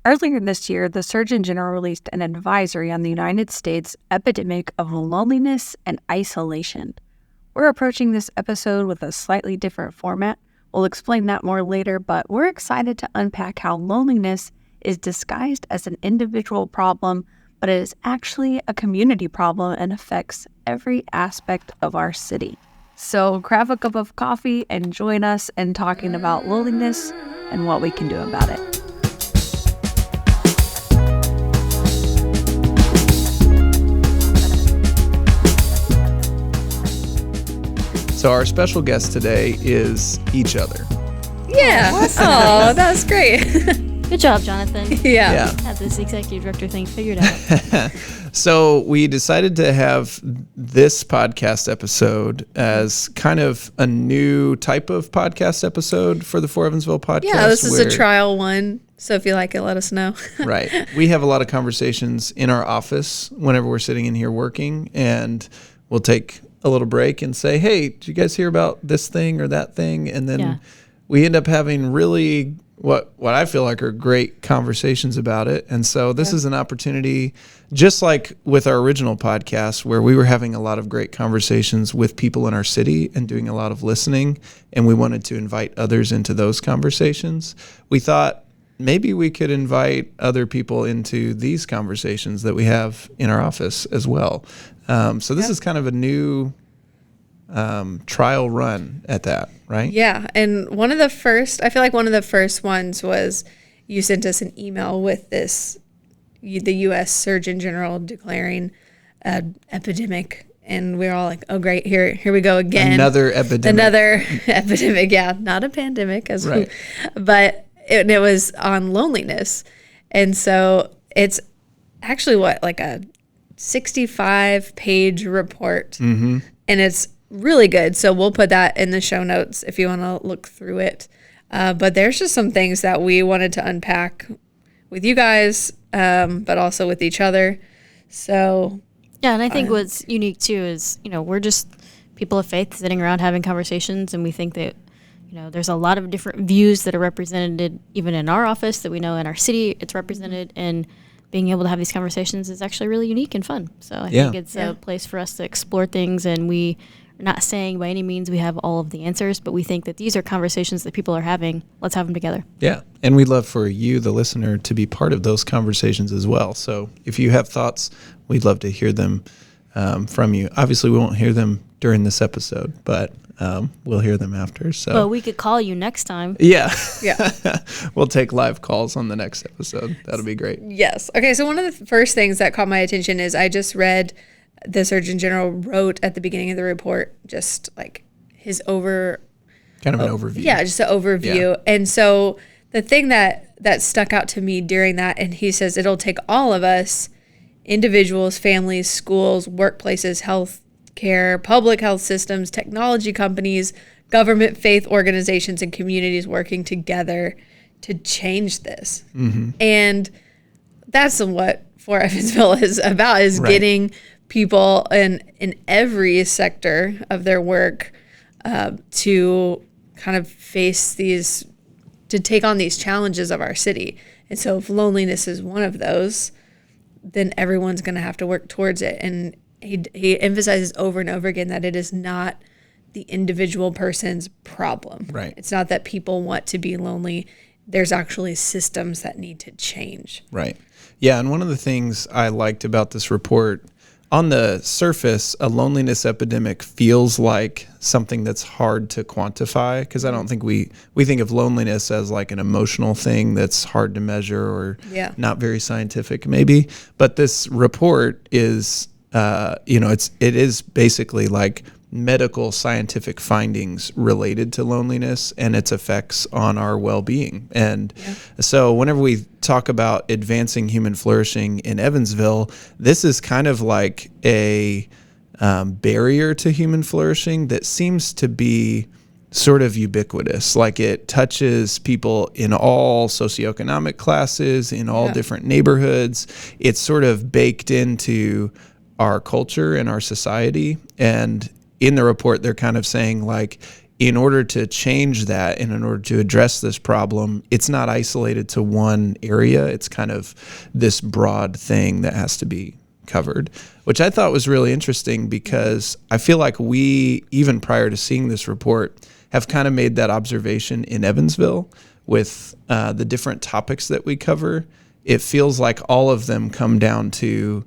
Earlier this year, the Surgeon General released an advisory on the United States epidemic of loneliness and isolation. We're approaching this episode with a slightly different format. We'll explain that more later, but we're excited to unpack how loneliness is disguised as an individual problem, but it is actually a community problem and affects every aspect of our city. So grab a cup of coffee and join us in talking about loneliness and what we can do about it. So our special guest today is each other. Yeah. Oh, that was great. Good job, Jonathan. Yeah. Had this executive director thing figured out. So we decided to have this podcast episode as kind of a new type of podcast episode for the For Evansville podcast. Yeah, this is a trial one. So if you like it, let us know. Right. We have a lot of conversations in our office whenever we're sitting in here working, and we'll take a little break and say, hey, did you guys hear about this thing or that thing? And then we end up having really what I feel like are great conversations about it. And so this is an opportunity, just like with our original podcast, where we were having a lot of great conversations with people in our city and doing a lot of listening, and we wanted to invite others into those conversations. We thought maybe we could invite other people into these conversations that we have in our office as well. So this is kind of a new trial run at that, right? Yeah. And I feel like one of the first ones was you sent us an email with the U.S. Surgeon General declaring an epidemic. And we were all like, oh, great, here we go again. Another epidemic. Yeah. Not a pandemic, but it was on loneliness. And so it's actually like a 65-page report. Mm-hmm. And it's really good. So we'll put that in the show notes if you want to look through it. But there's just some things that we wanted to unpack with you guys, but also with each other. So yeah, and I think what's unique too is, we're just people of faith sitting around having conversations, and we think that, there's a lot of different views that are represented even in our office that we know in our city it's represented, and being able to have these conversations is actually really unique and fun. So I think it's a place for us to explore things, and we are not saying by any means we have all of the answers, but we think that these are conversations that people are having. Let's have them together. Yeah, and we'd love for you, the listener, to be part of those conversations as well. So if you have thoughts, we'd love to hear them from you. Obviously, we won't hear them during this episode, but we'll hear them after. So, well, we could call you next time. Yeah. We'll take live calls on the next episode. That'll be great. Yes. Okay, so one of the first things that caught my attention is I just read the Surgeon General wrote at the beginning of the report, just like his kind of an overview. Yeah, just an overview. Yeah. And so the thing that stuck out to me during that, and he says it'll take all of us, individuals, families, schools, workplaces, health care, public health systems, technology companies, government, faith organizations, and communities working together to change this. Mm-hmm. And that's what For Evansville is about, is getting people in every sector of their work to kind of to take on these challenges of our city. And so if loneliness is one of those, then everyone's going to have to work towards it. And he emphasizes over and over again that it is not the individual person's problem. Right. It's not that people want to be lonely. There's actually systems that need to change. Right. Yeah, and one of the things I liked about this report, on the surface, a loneliness epidemic feels like something that's hard to quantify, because I don't think we think of loneliness as like an emotional thing that's hard to measure or not very scientific maybe. But this report is, it is basically like medical scientific findings related to loneliness and its effects on our well-being. And so whenever we talk about advancing human flourishing in Evansville, this is kind of like a barrier to human flourishing that seems to be sort of ubiquitous. Like it touches people in all socioeconomic classes, in all different neighborhoods. It's sort of baked into our culture and our society. And in the report, they're kind of saying like, in order to change that and in order to address this problem, it's not isolated to one area. It's kind of this broad thing that has to be covered, which I thought was really interesting because I feel like we, even prior to seeing this report, have kind of made that observation in Evansville with the different topics that we cover. It feels like all of them come down to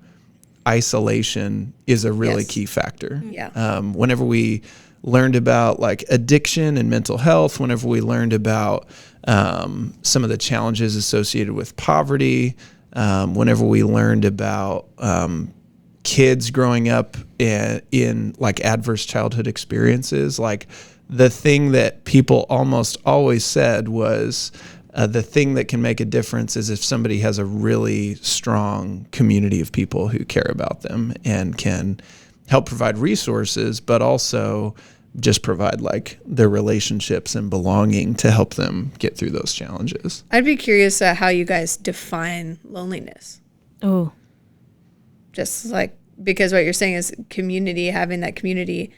isolation is a really key factor. Yeah. Whenever we learned about like addiction and mental health, whenever we learned about some of the challenges associated with poverty, whenever we learned about kids growing up in like adverse childhood experiences, like the thing that people almost always said was the thing that can make a difference is if somebody has a really strong community of people who care about them and can help provide resources, but also just provide like their relationships and belonging to help them get through those challenges. I'd be curious how you guys define loneliness. Oh, Just like, because what you're saying is community, having that community.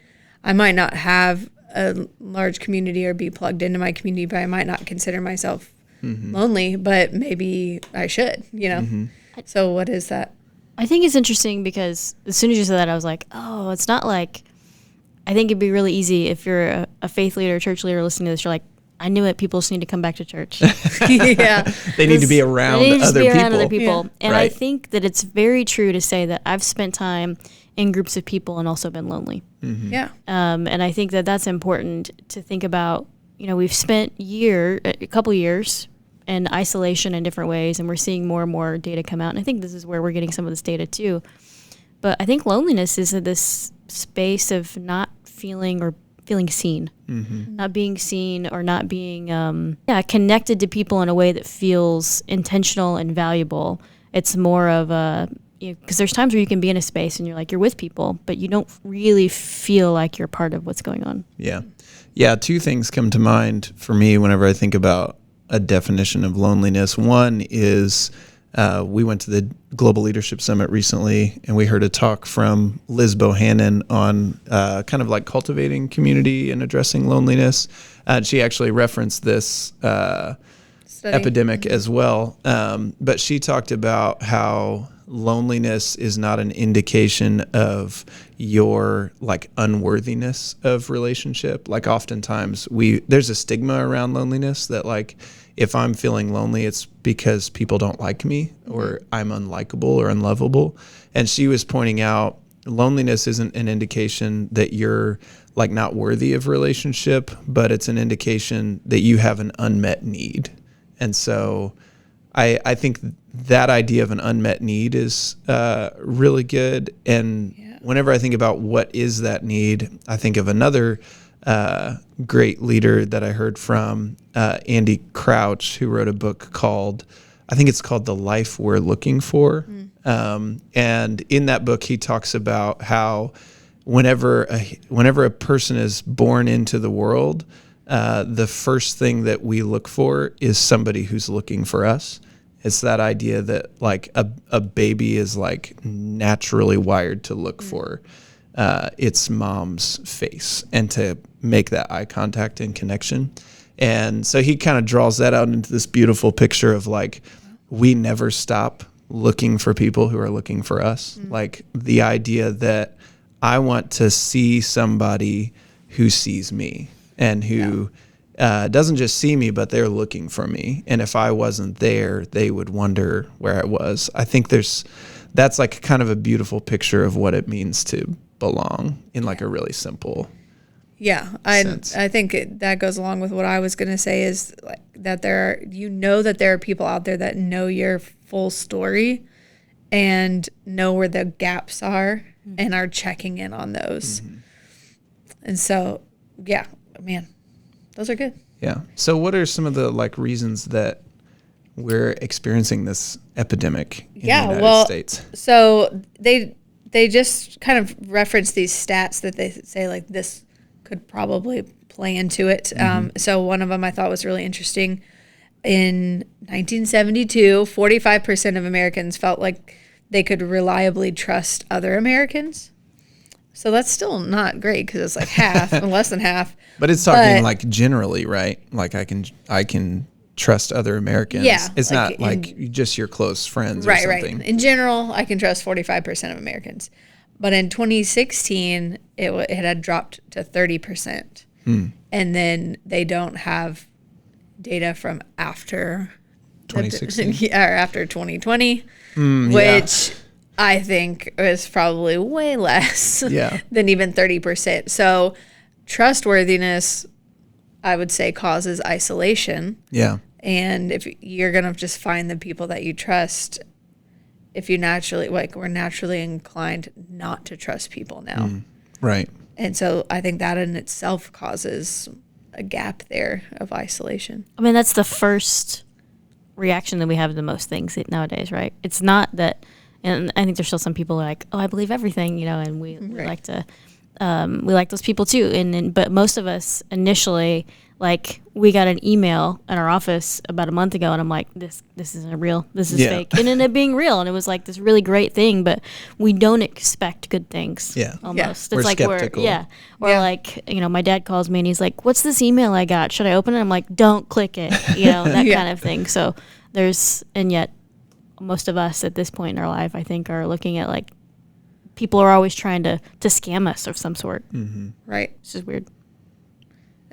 I might not have a large community or be plugged into my community, but I might not consider myself lonely, but maybe I should, you know? So what is that? I think it's interesting because as soon as you said that, I was like, oh, it's not like, I think it'd be really easy if you're a faith leader, church leader listening to this, you're like, I knew it, people just need to come back to church. Yeah. They need to be around other people. And Right. I think that it's very true to say that I've spent time in groups of people and also been lonely. Yeah. And I think that that's important to think about. You know, we've spent a couple years in isolation in different ways, and we're seeing more and more data come out. And I think this is where we're getting some of this data too. But I think loneliness is this space of not feeling seen, not being seen or not being connected to people in a way that feels intentional and valuable. It's more of a, because there's times where you can be in a space and you're like, you're with people, but you don't really feel like you're part of what's going on. Yeah. Yeah. Two things come to mind for me whenever I think about a definition of loneliness. One is we went to the Global Leadership Summit recently, and we heard a talk from Liz Bohannon on kind of like cultivating community and addressing loneliness. She actually referenced this epidemic as well. But she talked about how loneliness is not an indication of your like unworthiness of relationship. Like oftentimes there's a stigma around loneliness that like, if I'm feeling lonely, it's because people don't like me or I'm unlikable or unlovable. And she was pointing out loneliness isn't an indication that you're like not worthy of relationship, but it's an indication that you have an unmet need. And so I think that idea of an unmet need is really good. And whenever I think about what is that need, I think of another great leader that I heard from, Andy Crouch, who wrote a book called, I think it's called The Life We're Looking For. And in that book, he talks about how whenever a person is born into the world, the first thing that we look for is somebody who's looking for us. It's that idea that like a baby is like naturally wired to look for its mom's face and to make that eye contact and connection. And so he kind of draws that out into this beautiful picture of like, we never stop looking for people who are looking for us. Like the idea that I want to see somebody who sees me and who doesn't just see me, but they're looking for me. And if I wasn't there, they would wonder where I was. I think that's like kind of a beautiful picture of what it means to belong in like a really simple sense. I think that goes along with what I was going to say is like that there are people out there that know your full story and know where the gaps are and are checking in on those. And so, yeah, man, those are good. Yeah. So what are some of the like reasons that we're experiencing this epidemic in the United States? So they just kind of reference these stats that they say like this could probably play into it. So one of them I thought was really interesting. In 1972, 45% of Americans felt like they could reliably trust other Americans. So that's still not great because it's like half, less than half. But it's talking like generally, right? Like I can trust other Americans. Yeah, It's like not like just your close friends or Right, something. right. In general, I can trust 45% of Americans. But in 2016, it had dropped to 30%. And then they don't have data from after 2016? or after 2020, which I think is probably way less than even 30%. So trustworthiness, I would say, causes isolation. Yeah. And if you're going to just find the people that you trust, if you naturally, like, we're naturally inclined not to trust people now. Right. And so I think that in itself causes a gap there of isolation. I mean, that's the first reaction that we have to most things nowadays, right? It's not that, and I think there's still some people who are like, oh, I believe everything, you know, and we like to, we like those people too. But most of us initially, like, we got an email in our office about a month ago, and I'm like, this isn't real. This is fake. And it ended up being real, and it was like this really great thing, but we don't expect good things. Yeah. Almost. We're It's like skeptical. Or like, you know, my dad calls me and he's like, what's this email I got? Should I open it? I'm like, don't click it. You know, that kind of thing. So and yet most of us at this point in our life, I think, are looking at like, people are always trying to scam us of some sort. Right. It's just weird.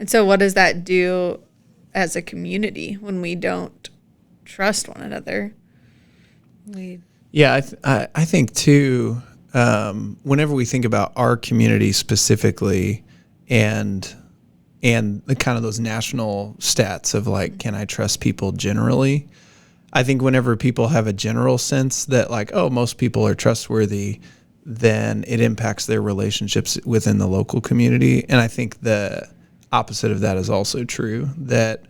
And so what does that do as a community when we don't trust one another? Yeah, I think too, whenever we think about our community specifically and the kind of those national stats of like, can I trust people generally? I think whenever people have a general sense that like, oh, most people are trustworthy, then it impacts their relationships within the local community. And I think the opposite of that is also true, that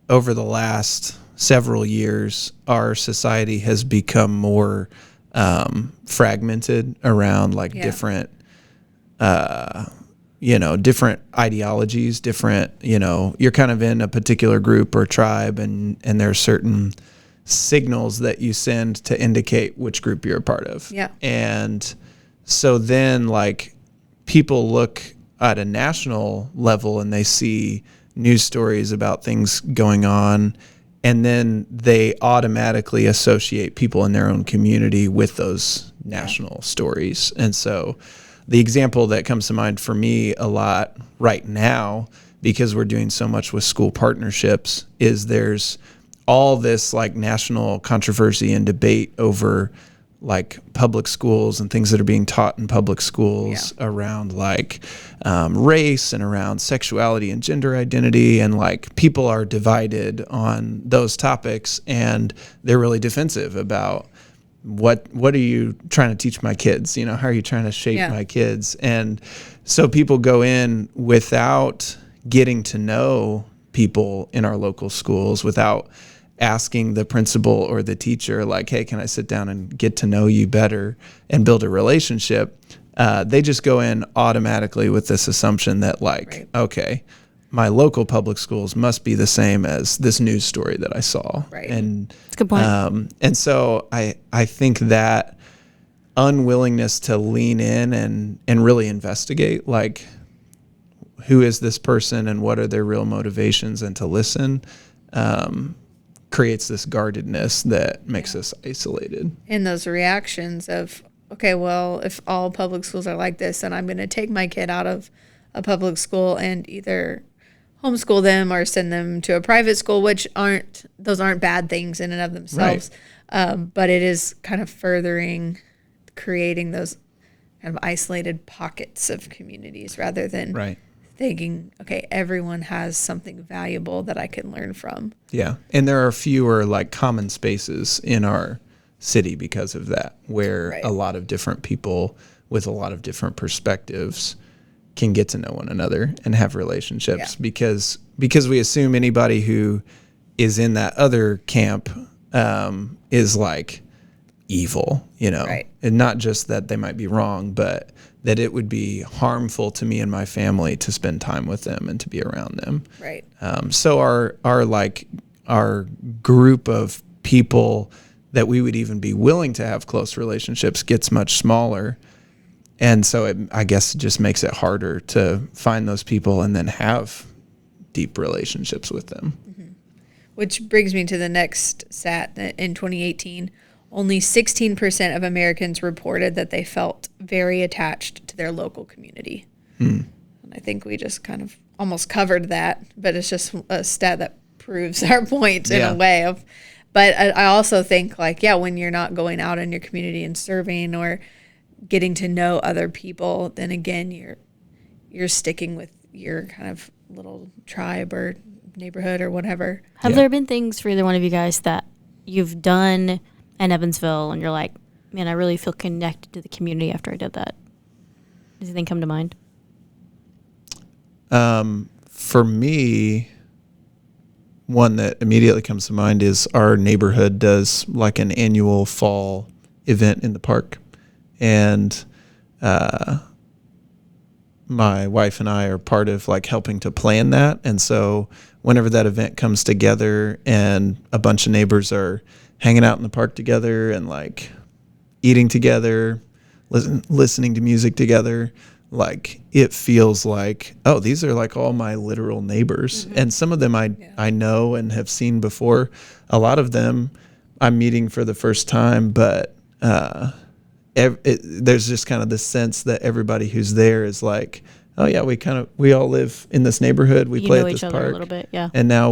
over the last several years, our society has become more fragmented around like different, different ideologies, different, you're kind of in a particular group or tribe and there are certain signals that you send to indicate which group you're a part of. Yeah. And so then like people look at a national level and they see news stories about things going on, and then they automatically associate people in their own community with those national stories. And so the example that comes to mind for me a lot right now, because we're doing so much with school partnerships, is there's all this like national controversy and debate over like public schools and things that are being taught in public schools around like race and around sexuality and gender identity. And like people are divided on those topics and they're really defensive about what are you trying to teach my kids? You know, how are you trying to shape my kids? And so people go in without getting to know people in our local schools, without asking the principal or the teacher, like, hey, can I sit down and get to know you better and build a relationship? They just go in automatically with this assumption that like, okay, my local public schools must be the same as this news story that I saw. Right. And That's a good point. and so I think that unwillingness to lean in and really investigate, like, who is this person and what are their real motivations, and to listen, creates this guardedness that makes us isolated. And those reactions of, okay, well, if all public schools are like this, then I'm going to take my kid out of a public school and either homeschool them or send them to a private school, which aren't bad things in and of themselves. Right. But it is kind of creating those kind of isolated pockets of communities rather than thinking, okay, everyone has something valuable that I can learn from. Yeah. And there are fewer like common spaces in our city because of that, where a lot of different people with a lot of different perspectives can get to know one another and have relationships, because we assume anybody who is in that other camp is like evil, and not just that they might be wrong, but that it would be harmful to me and my family to spend time with them and to be around them. Right. So our group of people that we would even be willing to have close relationships gets much smaller. And so I guess it just makes it harder to find those people and then have deep relationships with them. Which brings me to the next stat. In 2018, only 16% of Americans reported that they felt very attached to their local community. And I think we just kind of almost covered that, but it's just a stat that proves our point in a way of. But I also think, like, when you're not going out in your community and serving or getting to know other people, then again, you're sticking with your kind of little tribe or neighborhood or whatever. Have there been things for either one of you guys that you've done in Evansville and you're like, man, I really feel connected to the community after I did that? Does anything come to mind? For me, one that immediately comes to mind is our neighborhood does like an annual fall event in the park. And my wife and I are part of like helping to plan that. And so whenever that event comes together and a bunch of neighbors are hanging out in the park together and like eating together, listening to music together, like it feels like, oh, these are like all my literal neighbors. And some of them I know and have seen before. A lot of them I'm meeting for the first time, but there's just kind of this sense that everybody who's there is like, oh yeah, we all live in this neighborhood. We play at this park a little bit, yeah. And now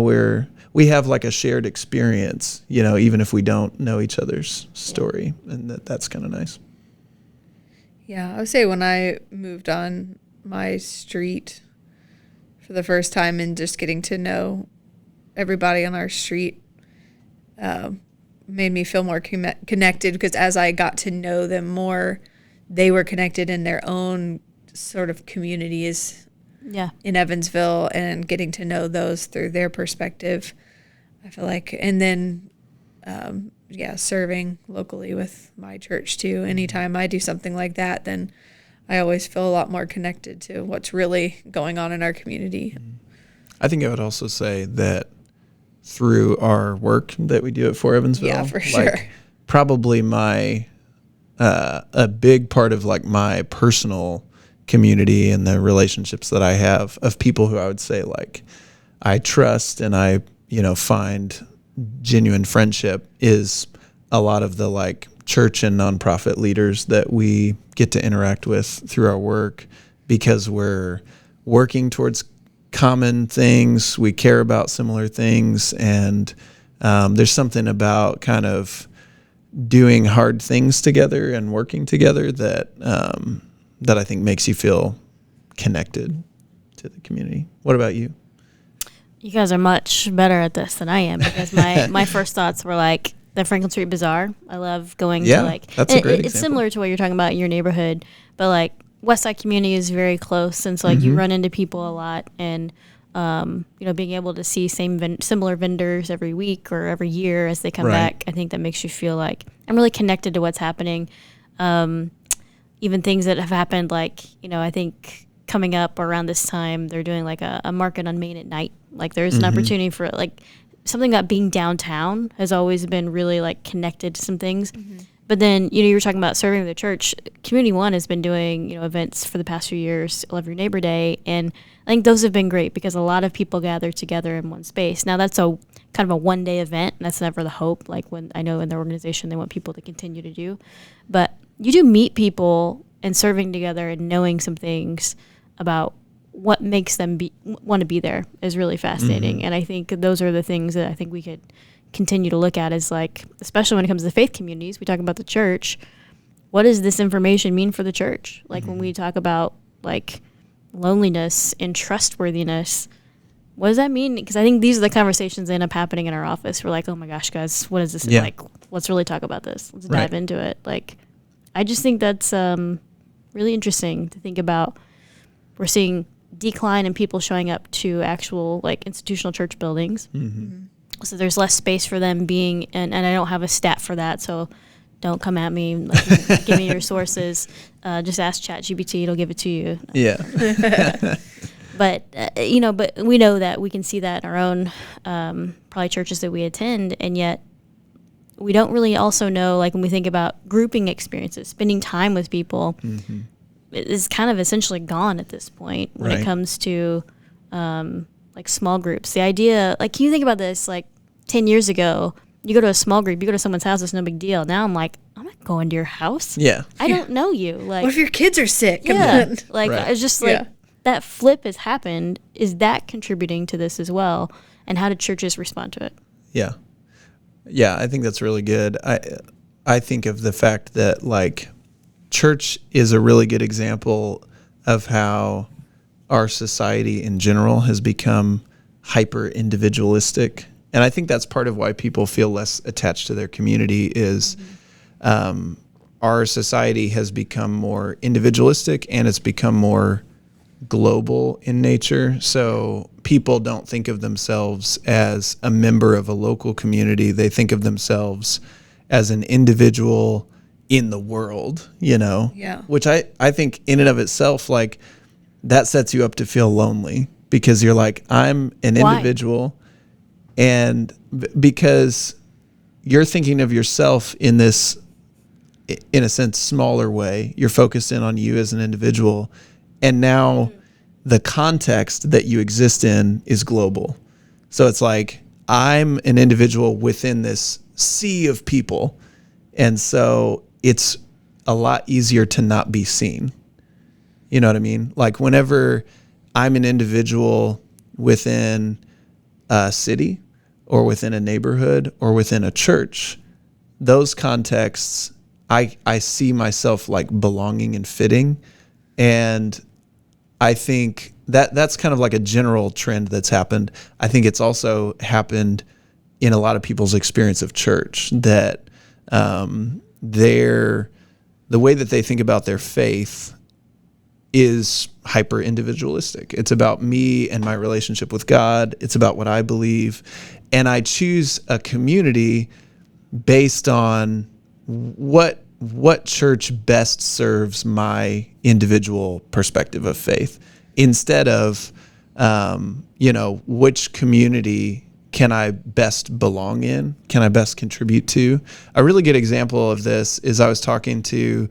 we have like a shared experience, even if we don't know each other's story, and that's kind of nice. Yeah, I would say when I moved on my street for the first time and just getting to know everybody on our street made me feel more connected, because as I got to know them more, they were connected in their own sort of communities in Evansville, and getting to know those through their perspective, I feel like. And then, serving locally with my church too. Anytime I do something like that, then I always feel a lot more connected to what's really going on in our community. I think I would also say that through our work that we do at For Evansville, yeah, for sure, probably my a big part of like my personal community and the relationships that I have of people who I would say like I trust and I find genuine friendship is a lot of the like church and nonprofit leaders that we get to interact with through our work, because we're working towards common things. We care about similar things. And there's something about kind of doing hard things together and working together that I think makes you feel connected to the community. What about you? You guys are much better at this than I am, because my first thoughts were like the Franklin Street Bazaar. I love going to like, that's a great it's example. similar to what you're talking about in your neighborhood, but like West Side community is very close, and so like you run into people a lot, and being able to see similar vendors every week or every year as they come back, I think that makes you feel like I'm really connected to what's happening. Even things that have happened, like I think coming up around this time, they're doing like a market on Main at night. Like there's an opportunity for like something about being downtown has always been really like connected to some things. But then, you were talking about serving the church. Community One has been doing, events for the past few years, Love Your Neighbor Day. And I think those have been great because a lot of people gather together in one space. Now that's a kind of a one-day event, and that's never the hope. Like when I know in their organization, they want people to continue to do. But you do meet people, and serving together and knowing some things about what makes them want to be there is really fascinating. And I think those are the things that I think we could continue to look at, is like, especially when it comes to faith communities, we talk about the church. What does this information mean for the church? Like when we talk about like loneliness and trustworthiness, what does that mean? Because I think these are the conversations that end up happening in our office. We're like, oh my gosh, guys, what is this? Like, let's really talk about this. Let's dive into it. Like, I just think that's really interesting to think about. We're seeing decline in people showing up to actual like institutional church buildings. So there's less space for them being, and I don't have a stat for that, so don't come at me. Like, give me your sources. Just ask ChatGPT; it'll give it to you. Yeah. But but we know that we can see that in our own probably churches that we attend, and yet we don't really also know, like when we think about grouping experiences, spending time with people. is kind of essentially gone at this point when Right. it comes to like small groups. The idea, like, can you think about this? Like 10 years ago, you go to a small group, you go to someone's house, it's no big deal. Now I'm like, I'm not going to your house. Yeah. I don't know you. Like, What if your kids are sick? yeah, like Right. it's just like Yeah. that flip has happened. Is that contributing to this as well? And how do churches respond to it? Yeah. Yeah, I think that's really good. I think of the fact that like church is a really good example of how our society in general has become hyper individualistic. And I think that's part of why people feel less attached to their community is our society has become more individualistic and it's become more global in nature. So people don't think of themselves as a member of a local community. They think of themselves as an individual in the world, you know? Yeah. Which I think in and of itself, like that sets you up to feel lonely because you're like, I'm an Why? individual. And because you're thinking of yourself in this, in a sense, smaller way, you're focused in on you as an individual. And now the context that you exist in is global. So it's like, I'm an individual within this sea of people. And so it's a lot easier to not be seen. You know what I mean? Like whenever I'm an individual within a city or within a neighborhood or within a church, those contexts, I see myself like belonging and fitting. And I think that's kind of like a general trend that's happened. I think it's also happened in a lot of people's experience of church that the way that they think about their faith is hyper individualistic. It's about me and my relationship with God. It's about what I believe. And I choose a community based on what church best serves my individual perspective of faith instead of, which community can I best belong in? Can I best contribute to? A really good example of this is I was talking to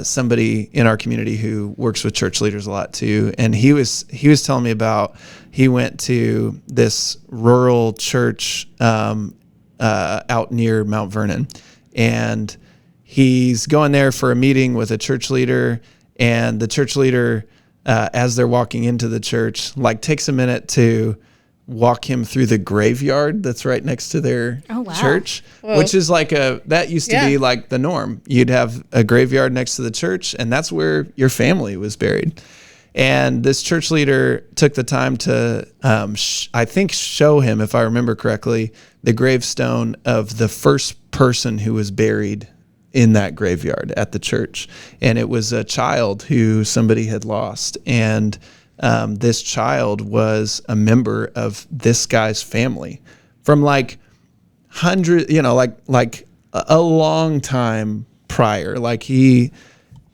somebody in our community who works with church leaders a lot too, and he was telling me about he went to this rural church out near Mount Vernon, and he's going there for a meeting with a church leader, and the church leader, as they're walking into the church, like takes a minute to walk him through the graveyard that's right next to their church, which is like that used to be like the norm. You'd have a graveyard next to the church, and that's where your family was buried. And this church leader took the time to, I think, show him, if I remember correctly, the gravestone of the first person who was buried in that graveyard at the church. And it was a child who somebody had lost. And this child was a member of this guy's family from like a long time prior. Like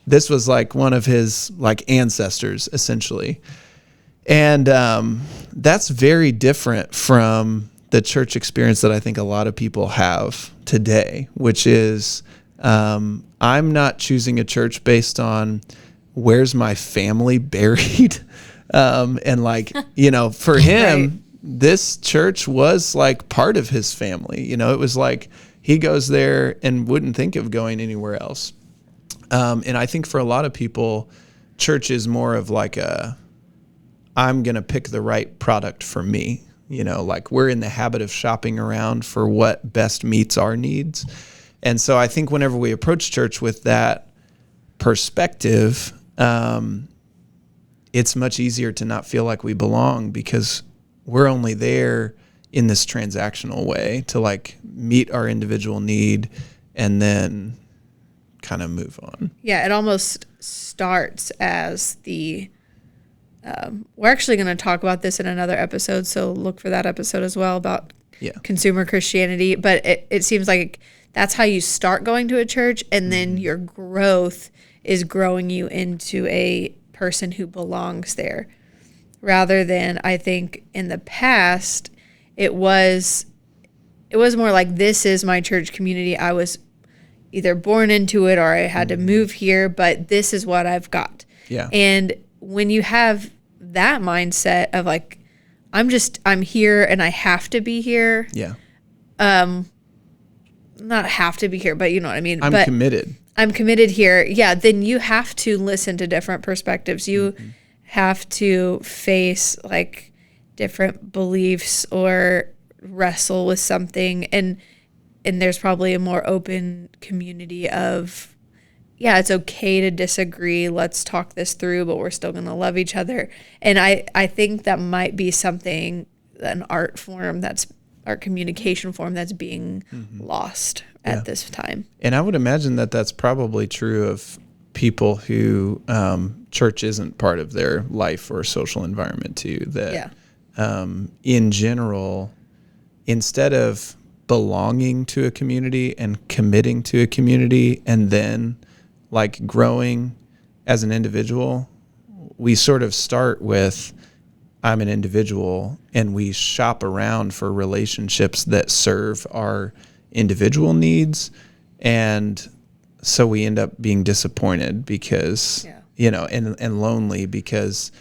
this was like one of his like ancestors essentially. And that's very different from the church experience that I think a lot of people have today, which is I'm not choosing a church based on where's my family buried. And like, for him, Right. this church was like part of his family. It was like he goes there and wouldn't think of going anywhere else. And I think for a lot of people, church is more of like I'm going to pick the right product for me. Like we're in the habit of shopping around for what best meets our needs. And so I think whenever we approach church with that perspective, it's much easier to not feel like we belong because we're only there in this transactional way to like meet our individual need and then kind of move on. Yeah, it almost starts as we're actually going to talk about this in another episode, so look for that episode as well about consumer Christianity. But it seems like that's how you start going to a church, and then your growth is growing you into a person who belongs there. Rather than, I think in the past, it was more like, this is my church community. I was either born into it or I had to move here, but this is what I've got. Yeah. And when you have that mindset of like, I'm here and I have to be here. Yeah. Not have to be here, but you know what I mean? I'm committed. I'm committed here. Yeah. Then you have to listen to different perspectives. You have to face like different beliefs or wrestle with something. And there's probably a more open community of, yeah, it's okay to disagree. Let's talk this through, but we're still going to love each other. And I think that might be something, an art communication form that's being lost at this time. And I would imagine that that's probably true of people who church isn't part of their life or social environment too. That in general, instead of belonging to a community and committing to a community and then like growing as an individual, we sort of start with I'm an individual and we shop around for relationships that serve our individual needs. And so we end up being disappointed because, and lonely because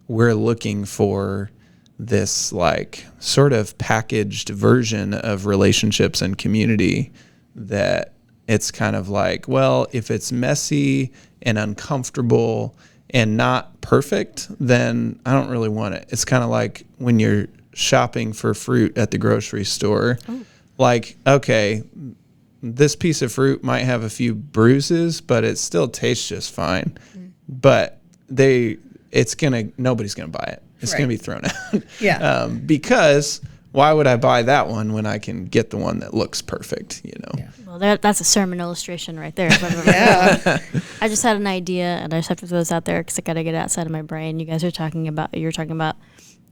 we're looking for this like sort of packaged version of relationships and community that it's kind of like, well, if it's messy and uncomfortable and not perfect, then I don't really want it. It's kind of like when you're shopping for fruit at the grocery store, like, okay, this piece of fruit might have a few bruises, but it still tastes just fine. But nobody's gonna buy it. It's gonna be thrown out. Because why would I buy that one when I can get the one that looks perfect? Well, that's a sermon illustration right there. I just had an idea, and I just have to throw this out there because I got to get it outside of my brain. You're talking about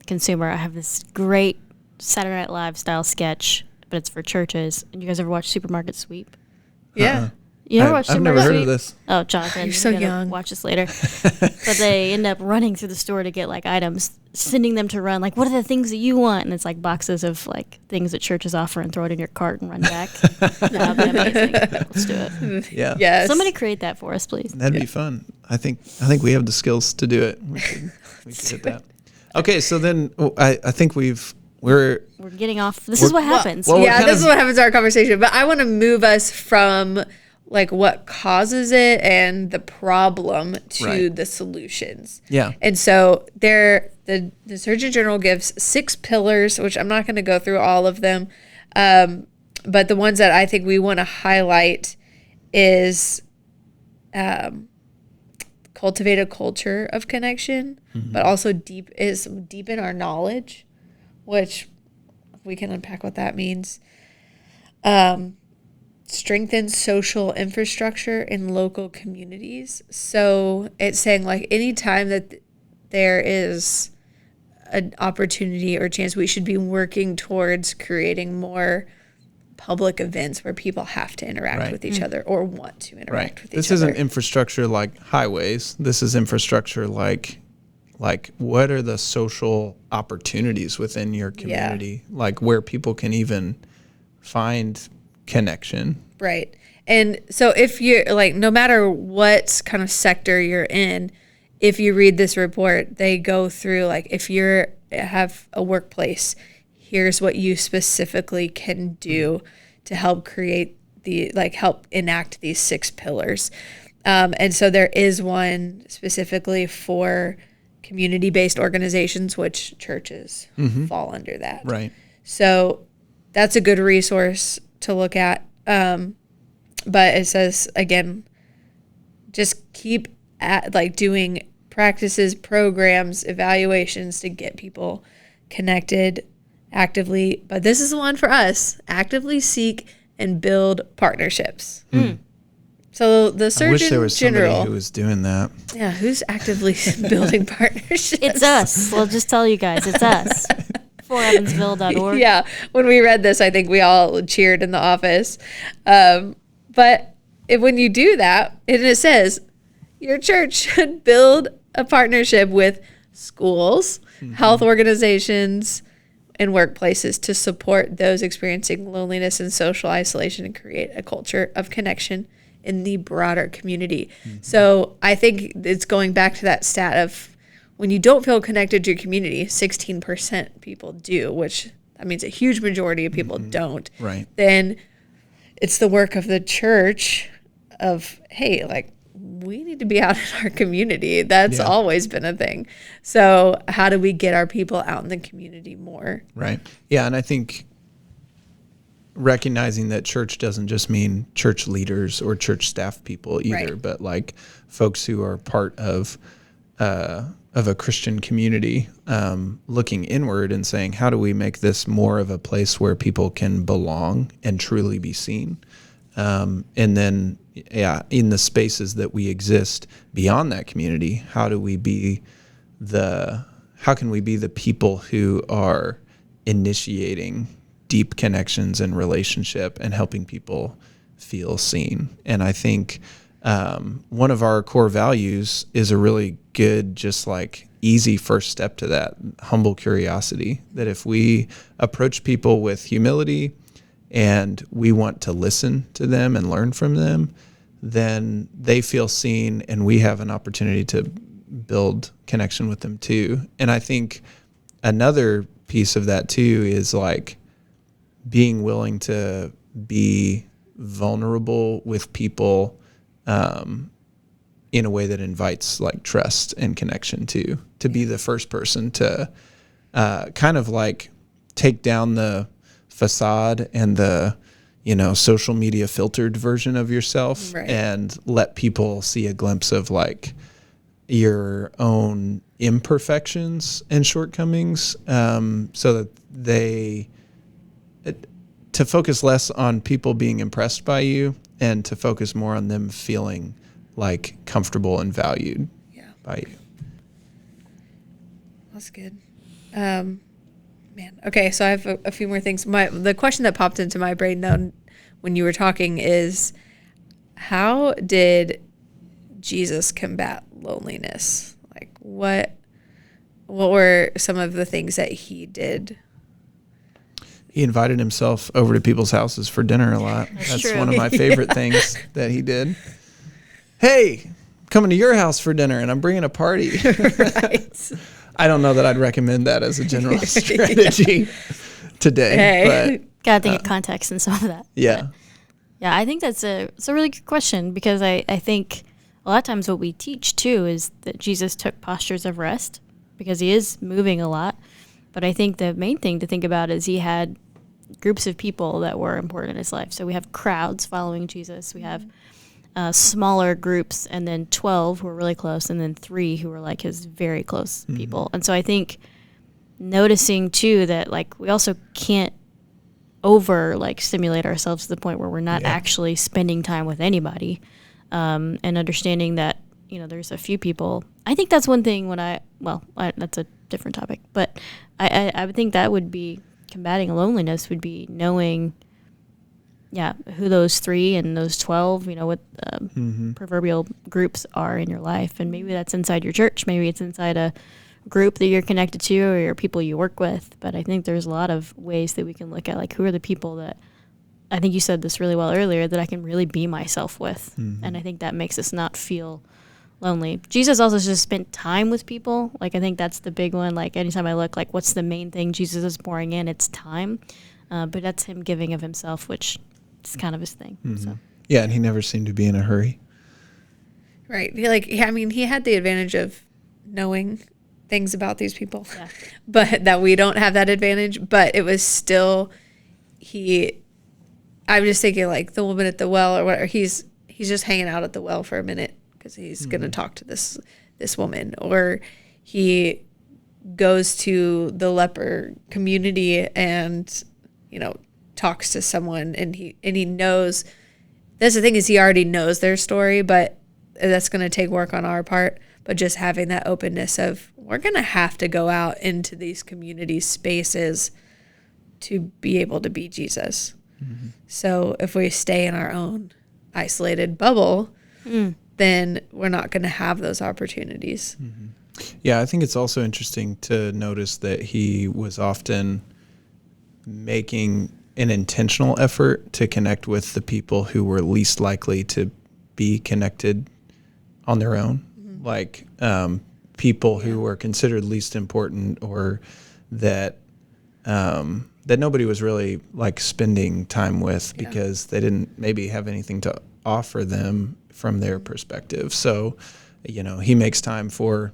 consumer. I have this great Saturday Night Live style sketch, but it's for churches. And you guys ever watch Supermarket Sweep? Yeah. You never watched I've Supermarket never heard Sweep? of this. Oh, Jonathan, You're so young. Watch this later. But they end up running through the store to get like items, sending them to run. Like, what are the things that you want? And it's like boxes of like things that churches offer, and throw it in your cart and run back. That'd be amazing. Let's do it. Yeah. Yes. Somebody create that for us, please. That'd be fun. I think we have the skills to do it. We could hit that. Okay, so then I think we're getting off. This is what happens. Well, this is what happens in our conversation. But I want to move us from like what causes it and the problem to the solutions. Yeah. And so the Surgeon General gives 6 pillars, which I'm not going to go through all of them. But the ones that I think we want to highlight is cultivate a culture of connection, but also deepen our knowledge, which we can unpack what that means. Strengthen social infrastructure in local communities. So it's saying like anytime that there is an opportunity or chance, we should be working towards creating more public events where people have to interact with each other or want to interact with each other. This isn't infrastructure like highways. This is infrastructure like what are the social opportunities within your community, like where people can even find connection. Right. And so if you're like, no matter what kind of sector you're in, if you read this report, they go through like, if you have a workplace, here's what you specifically can do to help help enact these 6 pillars. And so there is one specifically for community-based organizations, which churches fall under that. Right. So that's a good resource to look at. But it says, again, just keep doing practices, programs, evaluations to get people connected actively. But this is the one for us: actively seek and build partnerships. So the Surgeon I wish there was somebody General who was doing that. Yeah, who's actively building partnerships? It's us. We'll just tell you guys, it's us. For Evansville.org. Yeah, when we read this, I think we all cheered in the office. But when you do that, and it says your church should build a partnership with schools, health organizations, and workplaces to support those experiencing loneliness and social isolation and create a culture of connection in the broader community. So I think it's going back to that stat of when you don't feel connected to your community, 16% people do, which that means a huge majority of people don't. Right. Then it's the work of the church of, hey, like, we need to be out in our community. That's always been a thing. So how do we get our people out in the community more? Right. Yeah. And I think recognizing that church doesn't just mean church leaders or church staff people either, but like folks who are part of a Christian community, looking inward and saying, how do we make this more of a place where people can belong and truly be seen? And then, in the spaces that we exist beyond that community, how can we be the people who are initiating deep connections and relationship and helping people feel seen? And I think one of our core values is a really good, just like easy first step to that, humble curiosity, that if we approach people with humility and we want to listen to them and learn from them, then they feel seen and we have an opportunity to build connection with them too. And I think another piece of that too is like being willing to be vulnerable with people in a way that invites like trust and connection too, to be the first person to kind of like take down the facade and the, social media filtered version of yourself and let people see a glimpse of like your own imperfections and shortcomings, so that to focus less on people being impressed by you and to focus more on them feeling like comfortable and valued by you. That's good. Man. Okay. So I have a few more things. The question that popped into my brain though, when you were talking is, how did Jesus combat loneliness? Like what were some of the things that he did? He invited himself over to people's houses for dinner a lot. That's true. one of my favorite things that he did. Hey, I'm coming to your house for dinner and I'm bringing a party. Right. I don't know that I'd recommend that as a general strategy today. But Gotta think of context and some of that. Yeah. Yeah, I think it's a really good question, because I think a lot of times what we teach too is that Jesus took postures of rest because he is moving a lot. But I think the main thing to think about is he had groups of people that were important in his life. So we have crowds following Jesus. We have smaller groups, and then 12 who were really close, and then 3 who were like his very close people. And so I think noticing too that like we also can't over like stimulate ourselves to the point where we're not actually spending time with anybody, and understanding that there's a few people. I think that's one thing that's a different topic, but I would think that would be combating loneliness, would be knowing who those 3 and those 12 what proverbial groups are in your life. And maybe that's inside your church, maybe it's inside a group that you're connected to or your people you work with. But I think there's a lot of ways that we can look at like who are the people that, I think you said this really well earlier, that I can really be myself with. And I think that makes us not feel lonely. Jesus also just spent time with people. Like I think that's the big one. Like anytime I look like what's the main thing Jesus is pouring in, it's time. But that's him giving of himself, which is kind of his thing. So. Yeah, and he never seemed to be in a hurry. Right. He had the advantage of knowing things about these people, but that we don't have that advantage. But it was still, I'm just thinking like the woman at the well or whatever, he's just hanging out at the well for a minute because he's going to talk to this woman, or he goes to the leper community and, talks to someone, and he knows. That's the thing, is he already knows their story, but that's going to take work on our part. But just having that openness of, we're going to have to go out into these community spaces to be able to be Jesus. So if we stay in our own isolated bubble, then we're not going to have those opportunities. Yeah, I think it's also interesting to notice that he was often making an intentional effort to connect with the people who were least likely to be connected on their own, like people who were considered least important, or that that nobody was really like spending time with because they didn't maybe have anything to offer them from their perspective. So, he makes time for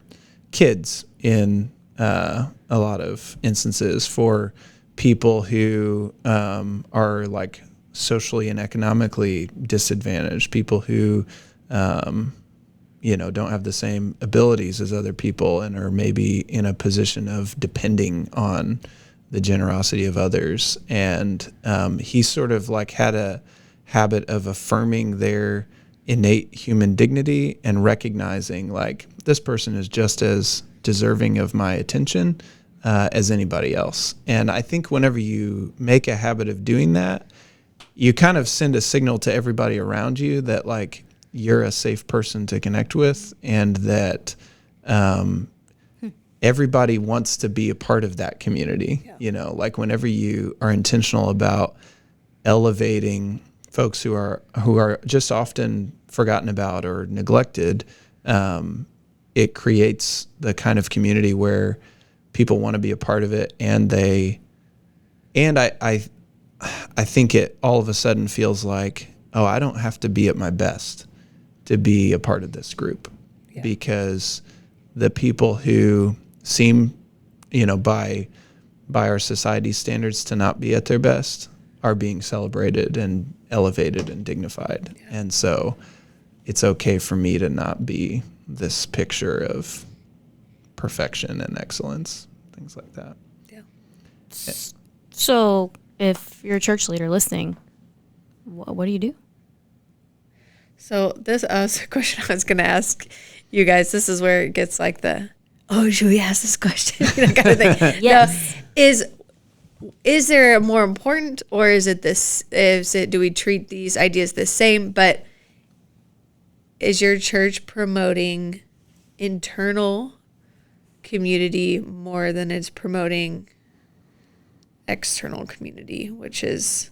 kids in a lot of instances, for people who are like socially and economically disadvantaged, people who don't have the same abilities as other people and are maybe in a position of depending on the generosity of others. And he sort of like had a habit of affirming their innate human dignity and recognizing like this person is just as deserving of my attention as anybody else. And I think whenever you make a habit of doing that, you kind of send a signal to everybody around you that like you're a safe person to connect with, and that everybody wants to be a part of that community. Like whenever you are intentional about elevating folks who are just often forgotten about or neglected, it creates the kind of community where people want to be a part of it, and I think it all of a sudden feels like, I don't have to be at my best to be a part of this group, because the people who seem, by our society's standards to not be at their best are being celebrated and elevated and dignified. Yeah. And so it's okay for me to not be this picture of perfection and excellence, things like that. Yeah. So if you're a church leader listening, what do you do? So this was a question I was going to ask you guys. This is where it gets like should we ask this question? Kind of thing. Yes. Now, is there a more important, or is it this? Do we treat these ideas the same? But is your church promoting internal community more than it's promoting external community, which is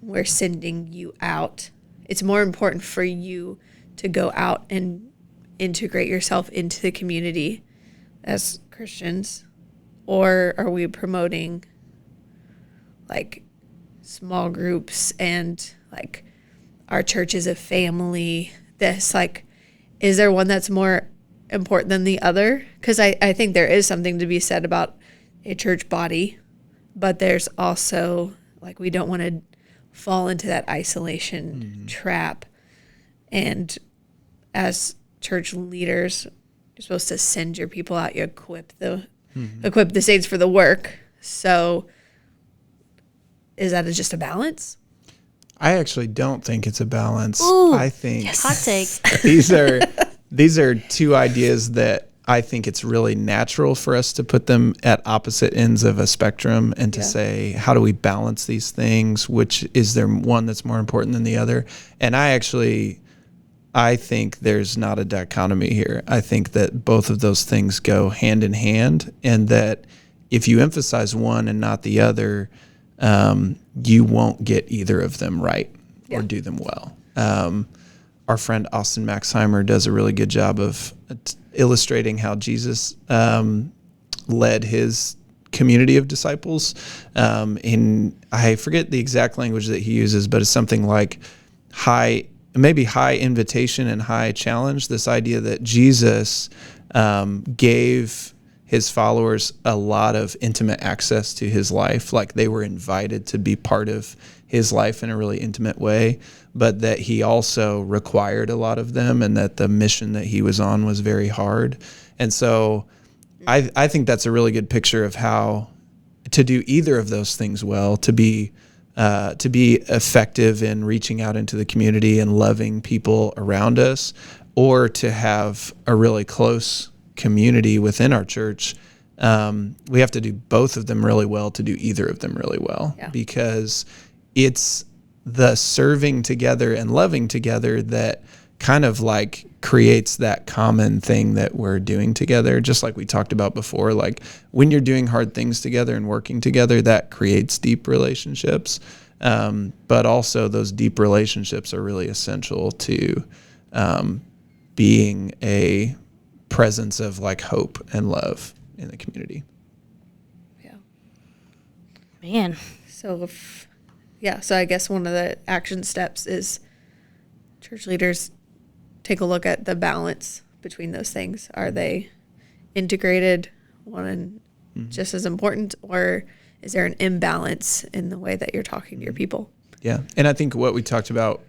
we're sending you out? It's more important for you to go out and integrate yourself into the community as Christians, or are we promoting like small groups and like our church is a family? Is there one that's more important than the other? Because I think there is something to be said about a church body, but there's also like we don't want to fall into that isolation trap. And as church leaders, you're supposed to send your people out. You equip the saints for the work. So is that just a balance? I actually don't think it's a balance. Ooh, I think hot take. these are two ideas that I think it's really natural for us to put them at opposite ends of a spectrum and to say, how do we balance these things? Which is there one that's more important than the other? And I think there's not a dichotomy here. I think that both of those things go hand in hand, and that if you emphasize one and not the other, you won't get either of them right or do them well. Our friend Austin Maxheimer does a really good job of illustrating how Jesus led his community of disciples. I forget the exact language that he uses, but it's something like high invitation and high challenge. This idea that Jesus gave his followers a lot of intimate access to his life, like they were invited to be part of his life in a really intimate way, but that he also required a lot of them, and that the mission that he was on was very hard. And so I think that's a really good picture of how to do either of those things well, to be effective in reaching out into the community and loving people around us, or to have a really close community within our church. We have to do both of them really well to do either of them really well, because it's the serving together and loving together that kind of like creates that common thing that we're doing together. Just like we talked about before, like when you're doing hard things together and working together, that creates deep relationships. But also those deep relationships are really essential to being a presence of like hope and love in the community. Yeah. Man. So so I guess one of the action steps is church leaders take a look at the balance between those things. Are they integrated, one and just as important, or is there an imbalance in the way that you're talking to your people? Yeah. And I think what we talked about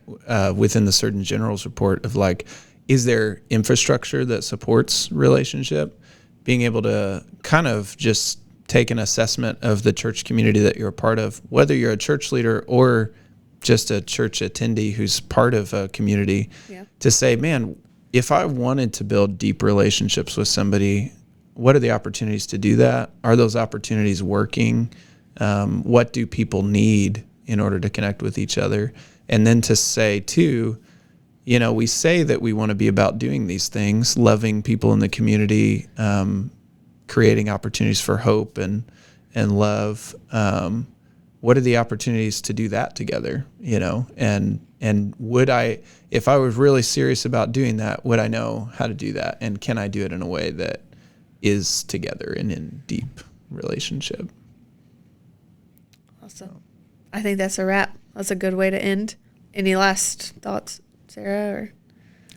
within the Surgeon General's report of like, is there infrastructure that supports relationship? Being able to kind of just take an assessment of the church community that you're a part of, whether you're a church leader or just a church attendee who's part of a community, to say, man, if I wanted to build deep relationships with somebody, what are the opportunities to do that? Are those opportunities working? What do people need in order to connect with each other? And then to say, too, we say that we want to be about doing these things, loving people in the community, creating opportunities for hope and love. What are the opportunities to do that together? And would I, if I was really serious about doing that, would I know how to do that? And can I do it in a way that is together and in deep relationship? Awesome. I think that's a wrap. That's a good way to end. Any last thoughts, Sarah? Or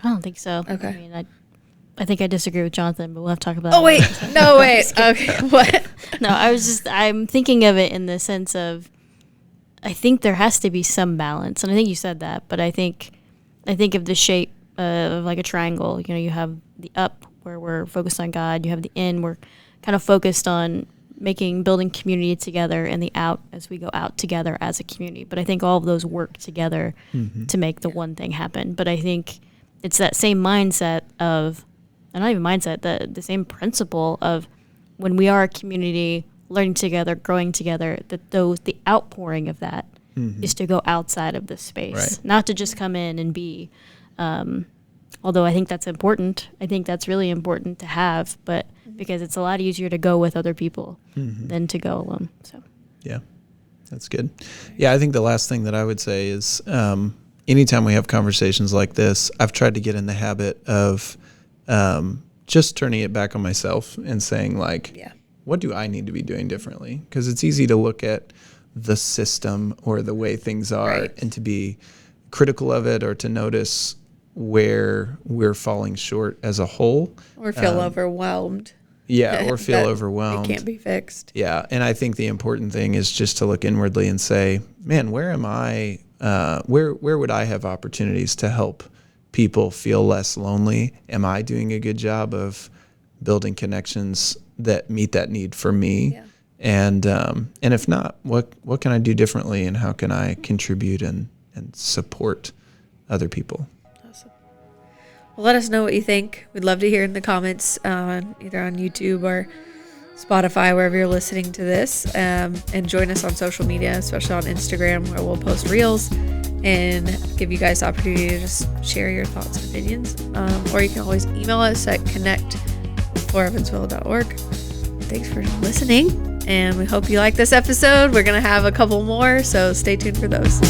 I don't think so. Okay. I mean, I think I disagree with Jonathan, but we'll have to talk about it. Oh, wait. No, wait. Okay. What? No, I'm thinking of it in the sense of, I think there has to be some balance. And I think you said that, but I think of the shape of like a triangle. You have the up where we're focused on God. You have the in, we're kind of focused on building community together, and the out as we go out together as a community. But I think all of those work together to make the one thing happen. But I think it's that same mindset of, not even mindset, the same principle of when we are a community, learning together, growing together, that the outpouring of that is to go outside of this space, Right. not to just come in and be, although I think that's important. I think that's really important to have, but because it's a lot easier to go with other people than to go alone. So, yeah, that's good. Yeah, I think the last thing that I would say is anytime we have conversations like this, I've tried to get in the habit of just turning it back on myself and saying, like, what do I need to be doing differently? Because it's easy to look at the system or the way things are and to be critical of it, or to notice where we're falling short as a whole. Or feel overwhelmed. Yeah, or feel overwhelmed. It can't be fixed. Yeah, and I think the important thing is just to look inwardly and say, man, where am I? Where would I have opportunities to help people feel less lonely? Am I doing a good job of building connections that meet that need for me? Yeah. And if not, what can I do differently, and how can I contribute and support other people? Awesome. Well, let us know what you think. We'd love to hear in the comments, either on YouTube or Spotify, wherever you're listening to this. And join us on social media, especially on Instagram, where we'll post reels and give you guys the opportunity to just share your thoughts and opinions. Or you can always email us at connect@forevansville.org. Thanks for listening, and we hope you like this episode. We're going to have a couple more, so stay tuned for those.